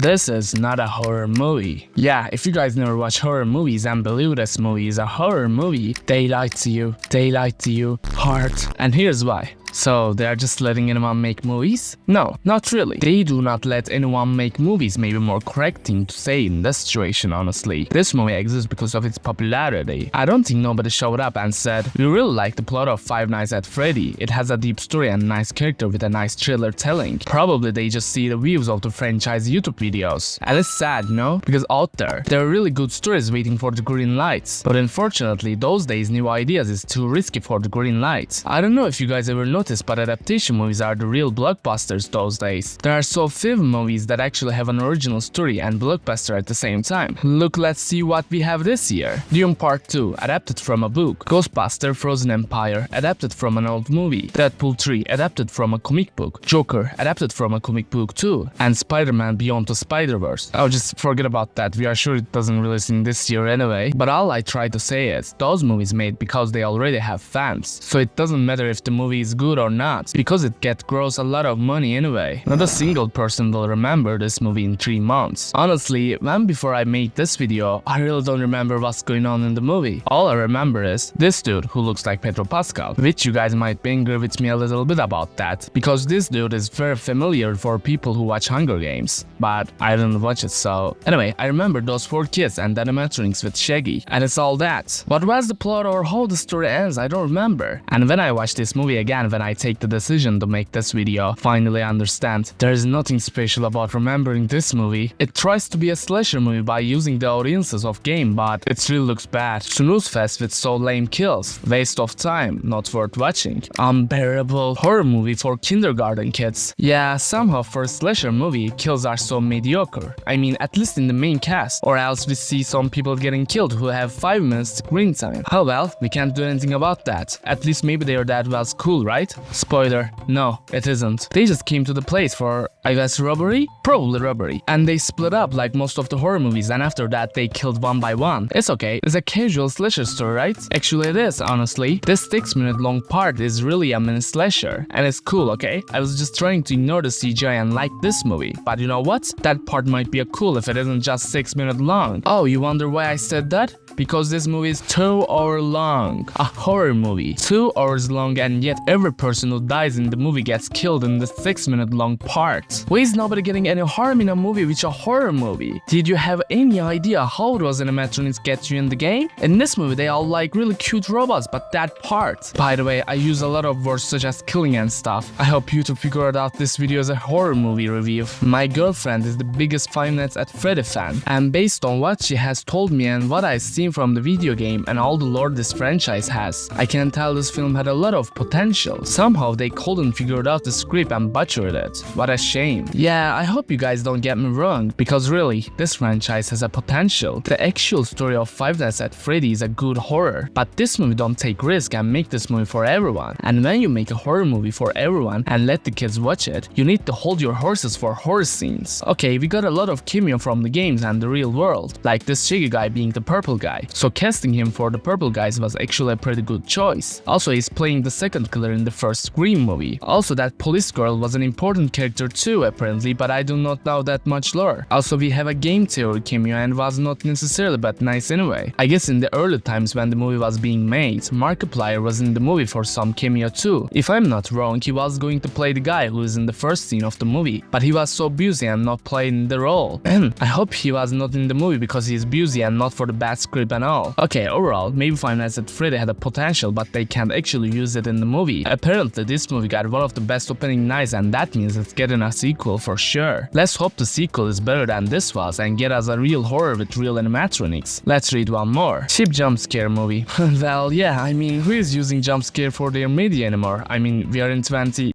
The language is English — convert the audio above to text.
This is not a horror movie. Yeah, if you guys never watch horror movies and believe this movie is a horror movie, they lied to you. They lied to you hard. And here's why. So they are just letting anyone make movies? No, not really. They do not let anyone make movies, maybe more correct thing to say in this situation, honestly. This movie exists because of its popularity. I don't think nobody showed up and said, we really like the plot of Five Nights at Freddy. It has a deep story and a nice character with a nice thriller telling. Probably they just see the views of the franchise YouTube videos. And it's sad, no? Because out there are really good stories waiting for the green lights. But unfortunately, those days new ideas is too risky for the green lights. I don't know if you guys ever noticed, but adaptation movies are the real blockbusters those days. There are so few movies that actually have an original story and blockbuster at the same time. Look, let's see what we have this year. Dune Part 2, adapted from a book. Ghostbuster Frozen Empire, adapted from an old movie. Deadpool 3, adapted from a comic book. Joker, adapted from a comic book too. And Spider-Man Beyond the Spider-Verse. Oh, just forget about that. We are sure it doesn't release in this year anyway. But all I try to say is, those movies made because they already have fans. So it doesn't matter if the movie is good or not, because it gross a lot of money anyway. Not a single person will remember this movie in 3 months. Honestly, when before I made this video, I really don't remember what's going on in the movie. All I remember is this dude who looks like Pedro Pascal, which you guys might be angry with me a little bit about that, because this dude is very familiar for people who watch Hunger Games, but I didn't watch it, so... Anyway, I remember those 4 kids and the animatronics with Shaggy, and it's all that. What was the plot or how the story ends, I don't remember. And when I watch this movie again, when I take the decision to make this video, finally understand there is nothing special about remembering this movie. It tries to be a slasher movie by using the audiences of game, but it really looks bad. Snooze fest with so lame kills. Waste of time, not worth watching. Unbearable horror movie for kindergarten kids. Yeah, somehow for a slasher movie, kills are so mediocre. I mean, at least in the main cast. Or else we see some people getting killed who have 5 minutes screen time. Oh well, we can't do anything about that. At least maybe their dad was cool, right? Spoiler, no, it isn't. They just came to the place for, I guess, robbery? Probably robbery. And they split up like most of the horror movies, and after that they killed one by one. It's okay, it's a casual slasher story, right? Actually it is, honestly. This 6-minute long part is really a mini slasher, and it's cool, okay? I was just trying to ignore the CGI and like this movie, but you know what? That part might be a cool if it isn't just 6 minutes long. Oh, you wonder why I said that? Because this movie is 2 hours long. A horror movie. 2 hours long, and yet every person who dies in the movie gets killed in the 6-minute long part. Why is nobody getting any harm in a movie which a horror movie? Did you have any idea how those animatronics get you in the game? In this movie they all like really cute robots, but that part. By the way, I use a lot of words such as killing and stuff. I hope you to figure out this video as a horror movie review. My girlfriend is the biggest Five Nights at Freddy fan, and based on what she has told me and what I've seen from the video game and all the lore this franchise has, I can tell this film had a lot of potential. Somehow they couldn't figure out the script and butchered it. What a shame. Yeah, I hope you guys don't get me wrong, because really, this franchise has a potential. The actual story of Five Nights at Freddy is a good horror, but this movie don't take risk and make this movie for everyone. And when you make a horror movie for everyone and let the kids watch it, you need to hold your horses for horror scenes. Okay, we got a lot of cameo from the games and the real world, like this Chica guy being the purple guy, so casting him for the purple guys was actually a pretty good choice. Also, he's playing the second killer in the first Scream movie. Also, that police girl was an important character too apparently, but I do not know that much lore. Also, we have a game theory cameo and was not necessarily but nice anyway. I guess in the early times when the movie was being made, Markiplier was in the movie for some cameo too. If I'm not wrong, he was going to play the guy who is in the first scene of the movie, but he was so busy and not playing the role. And I hope he was not in the movie because he is busy and not for the bad script and all. Okay, overall, maybe Five Nights at Freddy had a potential, but they can't actually use it in the movie. Apparently, this movie got one of the best opening nights, and that means it's getting a sequel for sure. Let's hope the sequel is better than this was and get us a real horror with real animatronics. Let's read one more. Cheap jump scare movie. Well, yeah, I mean, who is using jump scare for their media anymore? I mean, we are in 20...